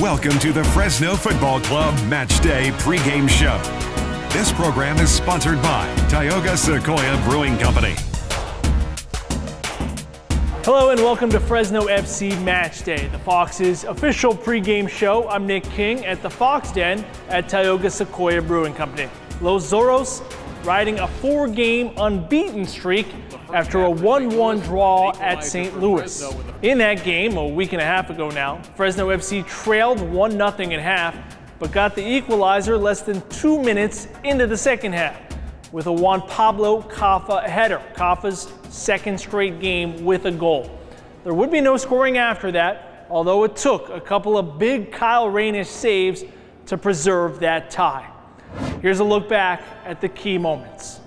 Welcome to the Fresno Football Club Match Day pregame show. This program is sponsored by Tioga Sequoia Brewing Company. Hello and welcome to Fresno FC Match Day, the Fox's official pregame show. I'm Nick King at the Fox Den at Tioga Sequoia Brewing Company. Los Zorros riding a 4-game unbeaten streak after a 1-1 draw at St. Louis. In that game, a week and a half ago now, Fresno FC trailed 1-0 at half, but got the equalizer less than 2 minutes into the second half with a Juan Pablo Caffa header, Caffa's second straight game with a goal. There would be no scoring after that, although it took a couple of big Kyle Rainish saves to preserve that tie. Here's a look back at the key moments.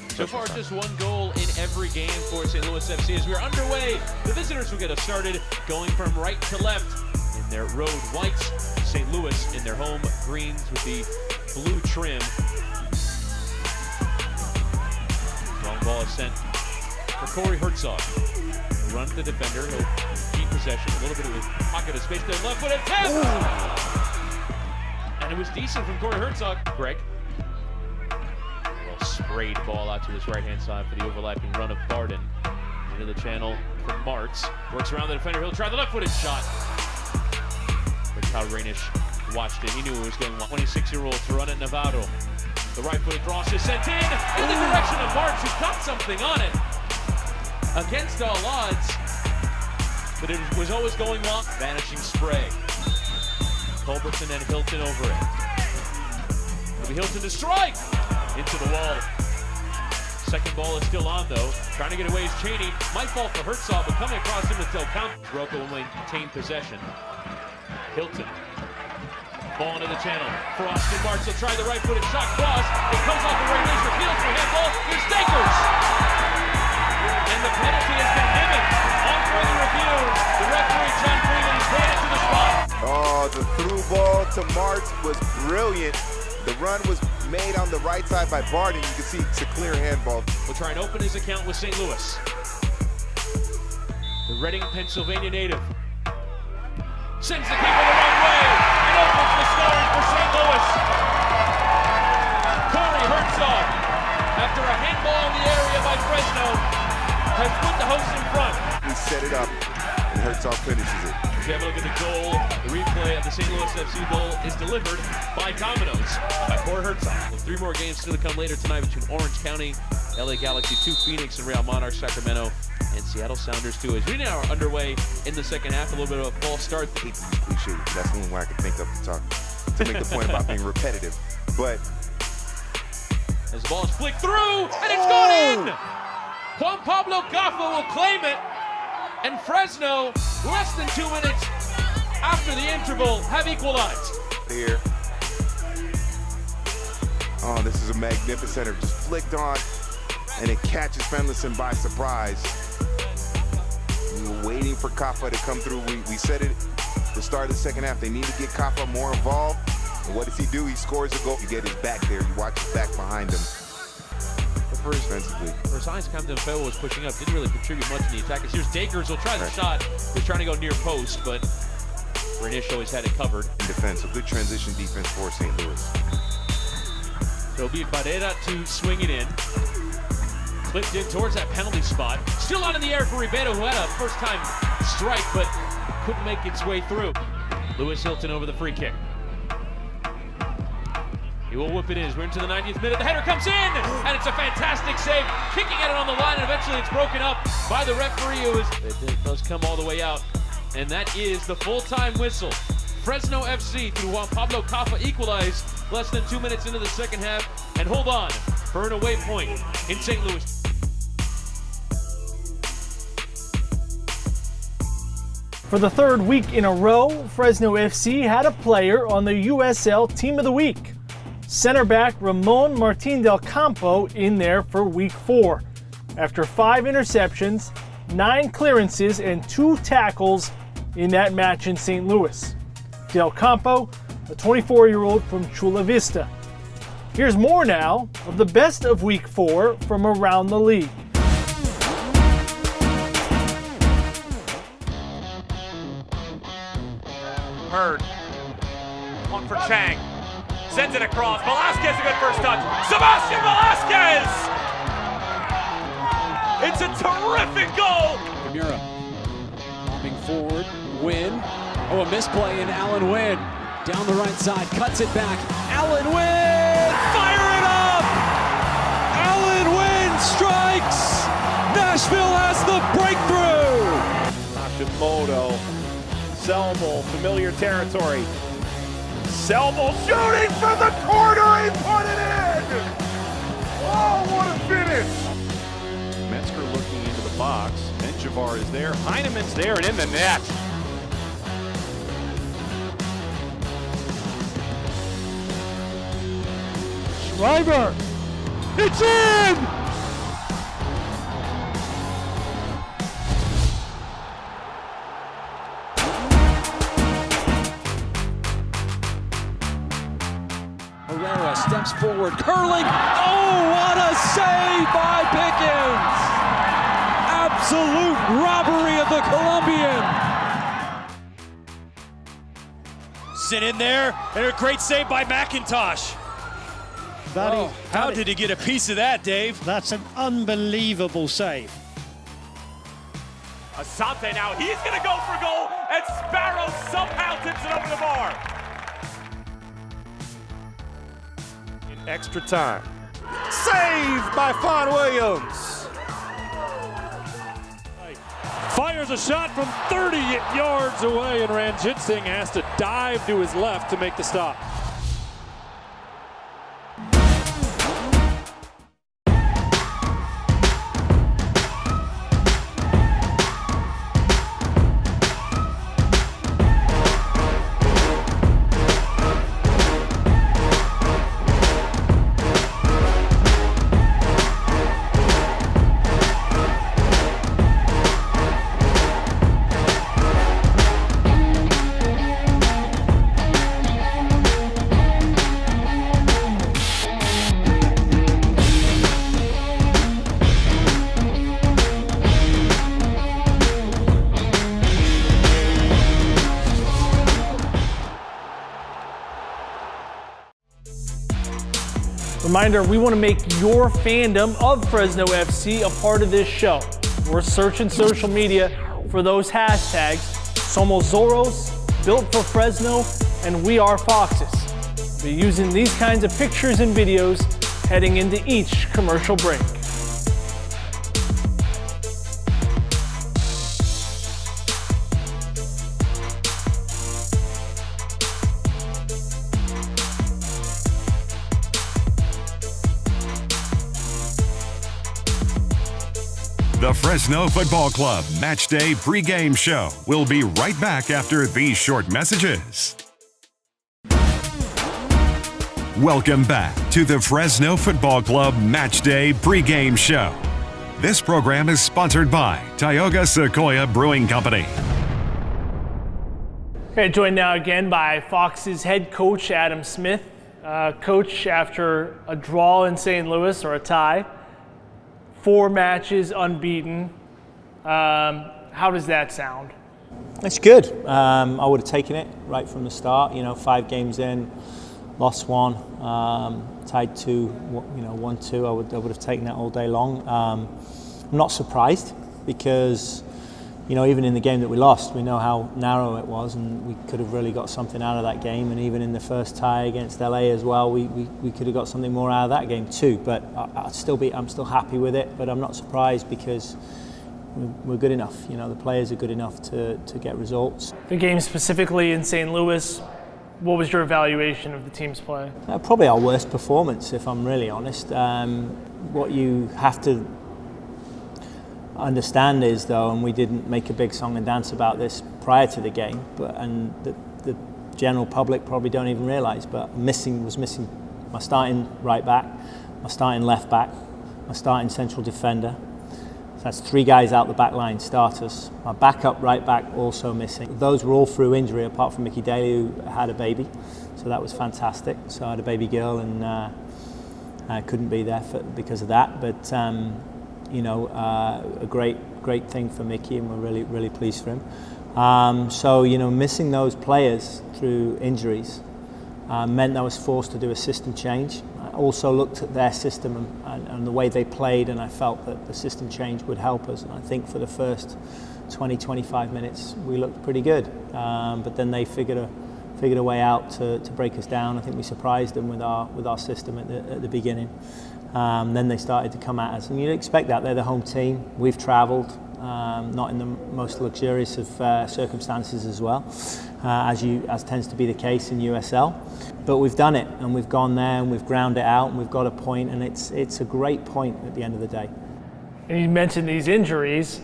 So far, just one goal in every game for St. Louis FC. As we're underway, the visitors will get us started, going from right to left in their road whites. St. Louis in their home greens with the blue trim. Long ball is sent for Corey Herzog. He'll run to the defender. He'll keep possession. A little bit of a pocket of space there. Left foot attempt! And it was decent from Corey Herzog. Greg. Sprayed ball out to his right-hand side for the overlapping run of Barden. Into the channel for Martz. Works around the defender. He'll try the left-footed shot. But Kyle Rainish watched it. He knew it was going on. 26-year-old to run at Navarro. The right-footed cross is sent in the direction of Martz, who caught something on it. Against all odds. But it was always going long. Vanishing spray. Culbertson and Hilton over it. It'll be Hilton to strike. Into the wall. Second ball is still on though. Trying to get away is Cheney. Might fall for Herzog, but coming across him is Del Campo. Rocco will maintain possession. Hilton. Ball into the channel. Frost and Martz will try the right-footed shot. Cross. It comes off the right laser. Fields for handball. Here's Stakers. And the penalty has been given. On further review, the referee John Freeman is pointed to the spot. Oh, the through ball to Martz was brilliant. The run was made on the right side by Barden. You can see it's a clear handball. We'll try and open his account with St. Louis. The Reading, Pennsylvania native sends the keeper the wrong way and opens the scoring for St. Louis. Corey Herzog, after a handball in the area by Fresno, has put the hosts in front. We set it up, and Herzog finishes it. If you have a look at the goal, the replay of the St. Louis FC goal is delivered by Domino's by Corey Herzog. With 3 more games still to come later tonight between Orange County, LA Galaxy 2, Phoenix, and Real Monarchs, Sacramento, and Seattle Sounders 2. As we now are underway in the second half, a little bit of a false start. Cliche. That's one way I can think of to make the point about being repetitive. But as the ball is flicked through, and it's gone in! Juan Pablo Caffa will claim it, and Fresno, less than 2 minutes after the interval, have equalized. Here. Oh, this is a magnificent header. Just flicked on, and it catches Fenlison by surprise. We were waiting for Caffa to come through. We said it at the start of the second half. They need to get Caffa more involved. And what does he do? He scores a goal. You get his back there. You watch his back behind him. For his size, Camden Fell was pushing up, didn't really contribute much in the attack. As here's Dakers will try the shot. He's trying to go near post, but Rainish always had it covered. In defense, a good transition defense for St. Louis. So it'll be Barrera to swing it in. Clipped in towards that penalty spot. Still out in the air for Ribeiro, who had a first-time strike, but couldn't make its way through. Lewis Hilton over the free kick. He will whip it in. We're into the 90th minute. The header comes in, and it's a fantastic save. Kicking at it on the line, and eventually it's broken up by the referee. It does come all the way out, and that is the full-time whistle. Fresno FC through Juan Pablo Caffa equalized less than 2 minutes into the second half, and hold on for an away point in St. Louis. For the 3rd week in a row, Fresno FC had a player on the USL Team of the Week. Center back Ramon Martin Del Campo in there for week 4. After 5 interceptions, 9 clearances, and 2 tackles in that match in St. Louis. Del Campo, a 24-year-old from Chula Vista. Here's more now of the best of week 4 from around the league. Hurd. One for Chang. Sends it across. Velasquez, a good first touch. Sebastian Velasquez! It's a terrific goal! Kimura bombing forward. Wynn. Oh, a misplay in Alan Wynn. Down the right side, cuts it back. Alan Wynn! Fire it up! Alan Wynn strikes! Nashville has the breakthrough! Hashimoto. Selmel, familiar territory. Selmel shooting from the corner, he put it in! Oh, what a finish! Metzger looking into the box. Menjivar is there. Heinemann's there and in the net. Schreiber! It's in! Herrera steps forward, curling. Oh, what a save by Pickens! Absolute robbery of the Colombian. Sit in there, and a great save by McIntosh. How did he get a piece of that, Dave? That's an unbelievable save. Asante now, he's gonna go for goal, and Sparrow somehow tips it over the bar. In extra time. Saved by Fawn Williams. Fires a shot from 30 yards away, and Ranjitsingh has to dive to his left to make the stop. Reminder, we want to make your fandom of Fresno FC a part of this show. We're searching social media for those hashtags, Somos Zorros, Built for Fresno, and We Are Foxes. We'll be using these kinds of pictures and videos heading into each commercial break. The Fresno Football Club Match Day pregame show will be right back after these short messages. Welcome back to the Fresno Football Club Match Day pregame show. This program is sponsored by Tioga Sequoia Brewing Company. Okay, joined now again by Fox's head coach, Adam Smith. Coach, after a draw in St. Louis, or a tie, 4 matches unbeaten. How does that sound? It's good. I would have taken it right from the start. 5 games in, lost 1, tied 2, 1-2. I would have taken that all day long. I'm not surprised because, even in the game that we lost, we know how narrow it was, and we could have really got something out of that game. And even in the first tie against LA as well, we could have got something more out of that game too. But I'm still happy with it. But I'm not surprised because we're good enough. The players are good enough to get results. The game specifically in St. Louis, what was your evaluation of the team's play? Probably our worst performance, if I'm really honest. What you have to understand is, though, and we didn't make a big song and dance about this prior to the game, and the general public probably don't even realise, but was missing my starting right back, my starting left back, my starting central defender. So that's 3 guys out the back line, starters. My backup right back also missing. Those were all through injury, apart from Mickey Daly, who had a baby, so that was fantastic. So I had a baby girl, and I couldn't be there because of that, but a great thing for Mickey, and we're really pleased for him. So, missing those players through injuries meant that I was forced to do a system change. I also looked at their system and the way they played, and I felt that the system change would help us. And I think for the first 20-25 minutes we looked pretty good, but then they figured a way out to break us down. I think we surprised them with our system at the beginning. Then they started to come at us, and you'd expect that. They're the home team. We've travelled, not in the most luxurious of circumstances as well, as tends to be the case in USL. But we've done it, and we've gone there, and we've ground it out, and we've got a point, and it's a great point at the end of the day. And you mentioned these injuries.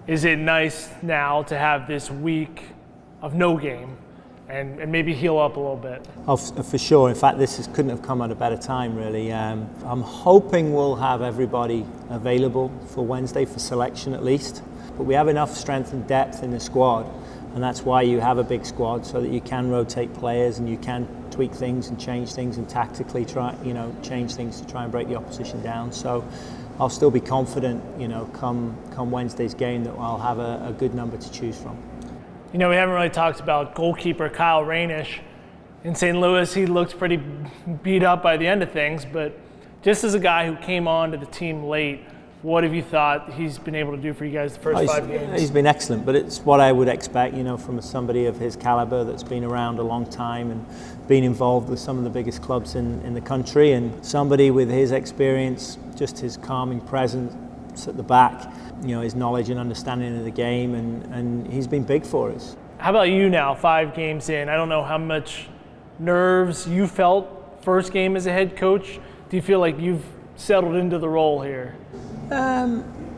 Is it nice now to have this week of no game and maybe heal up a little bit? Oh, for sure. In fact, couldn't have come at a better time, really. I'm hoping we'll have everybody available for Wednesday for selection at least. But we have enough strength and depth in the squad, and that's why you have a big squad, so that you can rotate players and you can tweak things and change things and tactically change things to try and break the opposition down. So I'll still be confident, come Wednesday's game, that I'll have a good number to choose from. We haven't really talked about goalkeeper Kyle Rainish. In St. Louis, he looked pretty beat up by the end of things, but just as a guy who came on to the team late, what have you thought he's been able to do for you guys the first 5 games? He's been excellent, but it's what I would expect, from somebody of his caliber that's been around a long time and been involved with some of the biggest clubs in the country, and somebody with his experience, just his calming presence at the back, his knowledge and understanding of the game, and he's been big for us. How about you now, 5 games in? I don't know how much nerves you felt first game as a head coach. Do you feel like you've settled into the role here?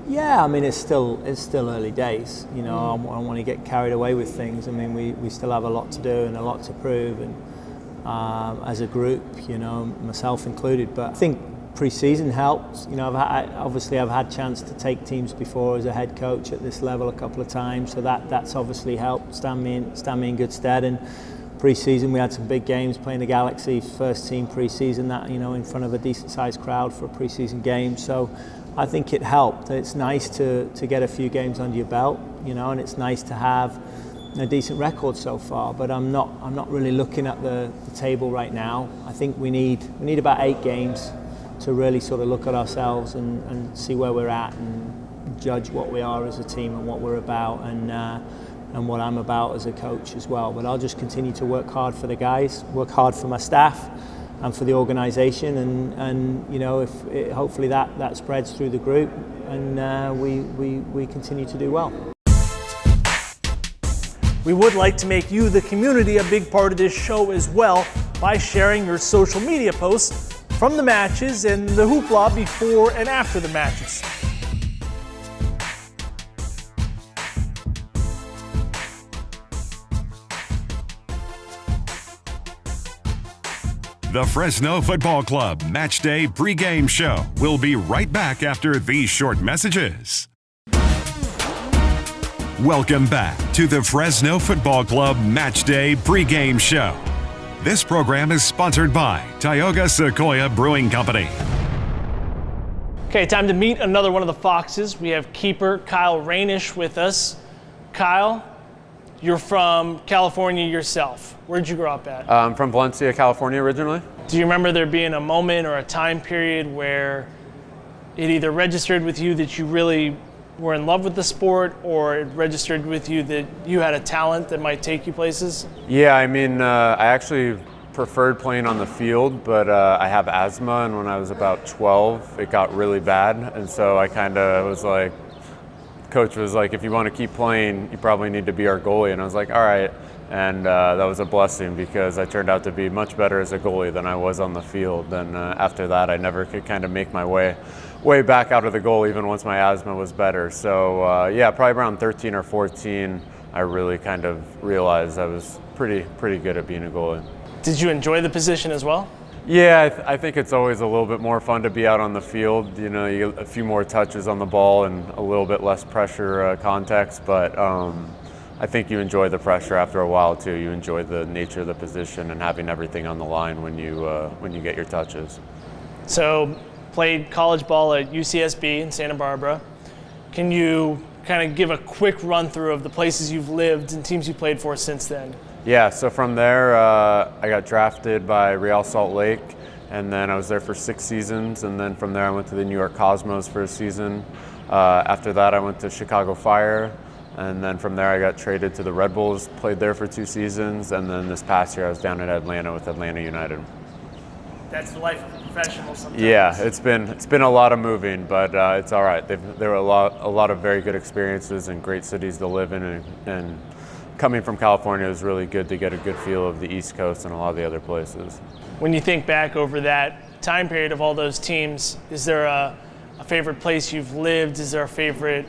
Yeah, I mean, it's still early days. I don't want to get carried away with things. I mean, we still have a lot to do and a lot to prove, and as a group, myself included. But I think pre-season helped. I've had chance to take teams before as a head coach at this level a couple of times, so that's obviously helped stand me in good stead. And pre-season we had some big games playing the Galaxy first team pre-season, that in front of a decent sized crowd for a pre-season game. So I think it helped. It's nice to get a few games under your belt, and it's nice to have a decent record so far. But I'm not really looking at the table right now. I think we need about 8 games to really sort of look at ourselves and see where we're at and judge what we are as a team and what we're about, and what I'm about as a coach as well. But I'll just continue to work hard for the guys, work hard for my staff and for the organisation, and hopefully that spreads through the group, and we continue to do well. We would like to make you, the community, a big part of this show as well by sharing your social media posts from the matches and the hoopla before and after the matches. The Fresno Football Club Matchday pregame show will be right back after these short messages. Welcome back to the Fresno Football Club Matchday pregame show. This program is sponsored by Tioga Sequoia Brewing Company. Okay, time to meet another one of the Foxes. We have keeper Kyle Rainish with us. Kyle, you're from California yourself. Where'd you grow up at? I'm from Valencia, California originally. Do you remember there being a moment or a time period where it either registered with you that you really were in love with the sport, or it registered with you that you had a talent that might take you places? Yeah, I mean, I actually preferred playing on the field, but I have asthma, and when I was about 12, it got really bad, and so I kind of was like, coach was like, if you want to keep playing, you probably need to be our goalie, and I was like, all right, and that was a blessing because I turned out to be much better as a goalie than I was on the field, and after that, I never could kind of make my way back out of the goal, even once my asthma was better. So yeah, probably around 13 or 14, I really kind of realized I was pretty good at being a goalie. Did you enjoy the position as well? Yeah, I think it's always a little bit more fun to be out on the field. You know, you get a few more touches on the ball and a little bit less pressure context, but I think you enjoy the pressure after a while too. You enjoy the nature of the position and having everything on the line when you get your touches. So, played college ball at UCSB in Santa Barbara. Can you kind of give a quick run through of the places you've lived and teams you played for since then. Yeah, so from there, I got drafted by Real Salt Lake, and then I was there for 6 seasons, and then from there I went to the New York Cosmos for a season. After that, I went to Chicago Fire, and then from there I got traded to the Red Bulls, played there for 2 seasons, and then this past year I was down in Atlanta with Atlanta United. That's the life of a professional sometimes. Yeah, it's been a lot of moving, but it's all right. There were a lot of very good experiences and great cities to live in, and coming from California, it was really good to get a good feel of the East Coast and a lot of the other places. When you think back over that time period of all those teams, is there a favorite place you've lived? Is there a favorite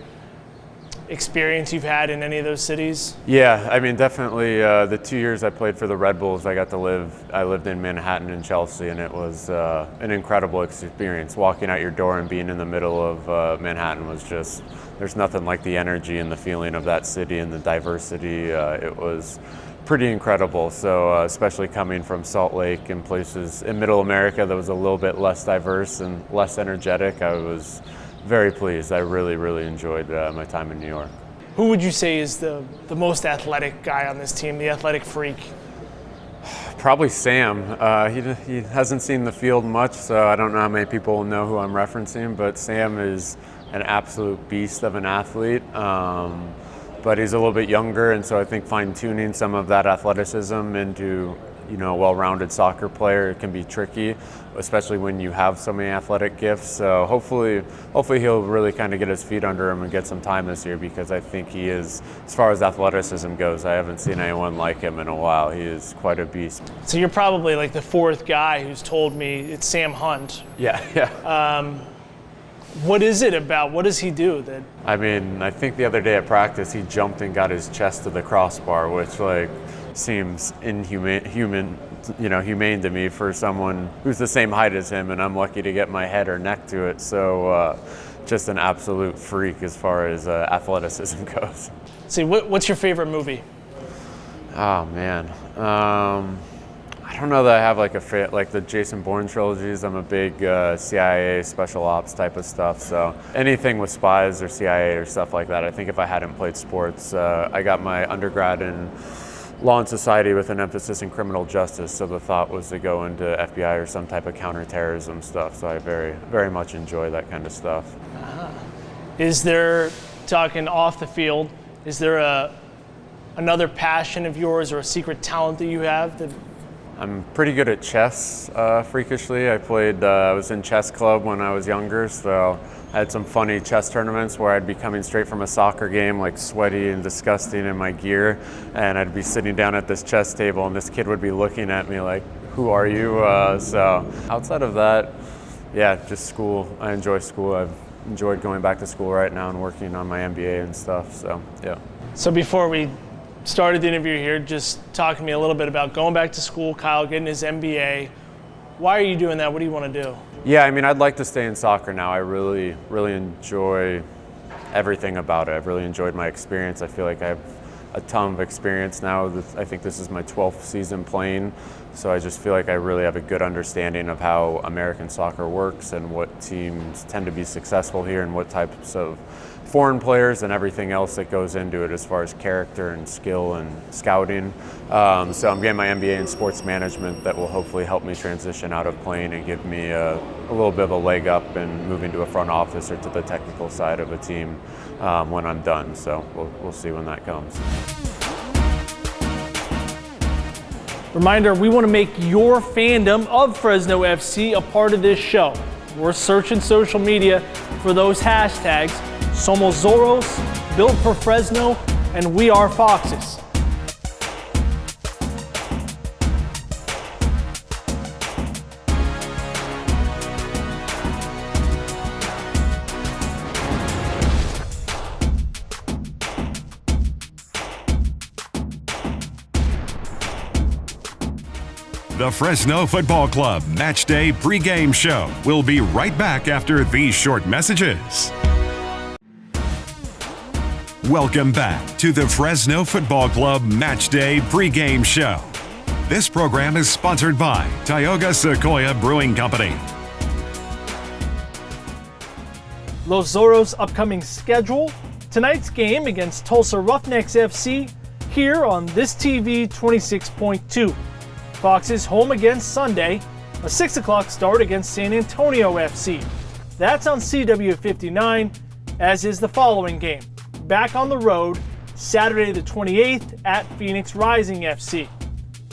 experience you've had in any of those cities? Yeah, I mean, definitely the 2 years I played for the Red Bulls, I lived in Manhattan and Chelsea, and it was an incredible experience. Walking out your door and being in the middle of Manhattan was just, there's nothing like the energy and the feeling of that city and the diversity. It was pretty incredible. So especially coming from Salt Lake and places in Middle America that was a little bit less diverse and less energetic, I was very pleased. I really, really enjoyed my time in New York. Who would you say is the most athletic guy on this team, the athletic freak? Probably Sam. He hasn't seen the field much, so I don't know how many people know who I'm referencing, but Sam is an absolute beast of an athlete. But he's a little bit younger, and so I think fine-tuning some of that athleticism into a well-rounded soccer player can be tricky, especially when you have so many athletic gifts. So hopefully he'll really kind of get his feet under him and get some time this year, because I think he is, as far as athleticism goes, I haven't seen anyone like him in a while. He is quite a beast. So you're probably like the fourth guy who's told me it's Sam Hunt. Yeah. What is it about? What does he do? I mean, I think the other day at practice he jumped and got his chest to the crossbar, which seems humane to me for someone who's the same height as him, and I'm lucky to get my head or neck to it. So just an absolute freak as far as athleticism goes. See, what's your favorite movie? Oh man, I don't know that I have like the Jason Bourne trilogies. I'm a big CIA special ops type of stuff, so anything with spies or CIA or stuff like that. I think if I hadn't played sports, I got my undergrad in law and society with an emphasis in criminal justice, so the thought was to go into FBI or some type of counterterrorism stuff, so I very, very much enjoy that kind of stuff. Is there, talking off the field, is there another passion of yours or a secret talent that you have that? I'm pretty good at chess, freakishly. I was in chess club when I was younger, so I had some funny chess tournaments where I'd be coming straight from a soccer game, like sweaty and disgusting in my gear, and I'd be sitting down at this chess table and this kid would be looking at me like, who are you? So outside of that, yeah, just school. I enjoy school. I've enjoyed going back to school right now and working on my MBA and stuff, so yeah. So before we started the interview here, just talk to me a little bit about going back to school, Kyle getting his MBA. Why are you doing that? What do you want to do? Yeah, I mean, I'd like to stay in soccer now. I really, really enjoy everything about it. I've really enjoyed my experience. I feel like I have a ton of experience now. I think this is my 12th season playing, so I just feel like I really have a good understanding of how American soccer works and what teams tend to be successful here and what types of foreign players and everything else that goes into it as far as character and skill and scouting. So I'm getting my MBA in sports management that will hopefully help me transition out of playing and give me a little bit of a leg up in moving to a front office or to the technical side of a team when I'm done. So we'll see when that comes. Reminder, we want to make your fandom of Fresno FC a part of this show. We're searching social media for those hashtags: Somos Zorros, Built for Fresno, and We Are Foxes. The Fresno Football Club Match Day pregame show will be right back after these short messages. Welcome back to the Fresno Football Club Match Day pregame show. This program is sponsored by Tioga Sequoia Brewing Company. Los Zorros' upcoming schedule: tonight's game against Tulsa Roughnecks FC here on this TV 26.2. Foxes home against Sunday, a 6 o'clock start against San Antonio FC. That's on CW59, as is the following game. Back on the road, Saturday the 28th at Phoenix Rising FC.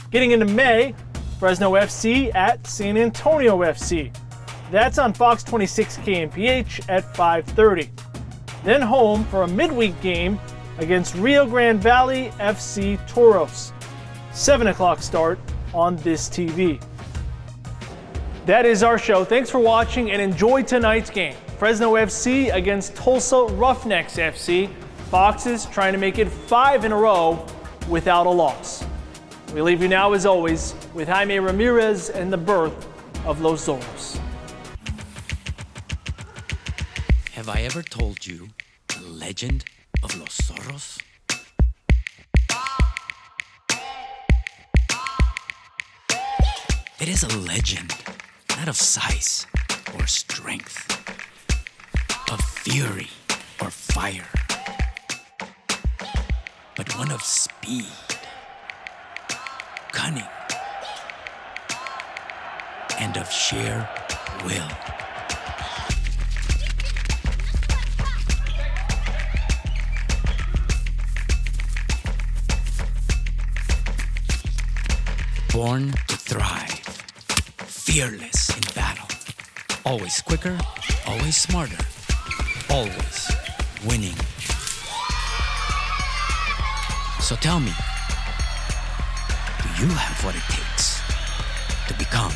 Getting into May, Fresno FC at San Antonio FC. That's on Fox 26 KMPH at 5:30. Then home for a midweek game against Rio Grande Valley FC Zorros. 7 o'clock start on this TV. That is our show. Thanks for watching and enjoy tonight's game. Fresno FC against Tulsa Roughnecks FC. Foxes trying to make it 5 in a row without a loss. We leave you now, as always, with Jaime Ramirez and the birth of Los Zorros. Have I ever told you the legend of Los Zorros? It is a legend, not of size or strength, of fury or fire, but one of speed, cunning, and of sheer will. Born to thrive, fearless in battle, always quicker, always smarter, always winning. So tell me, do you have what it takes to become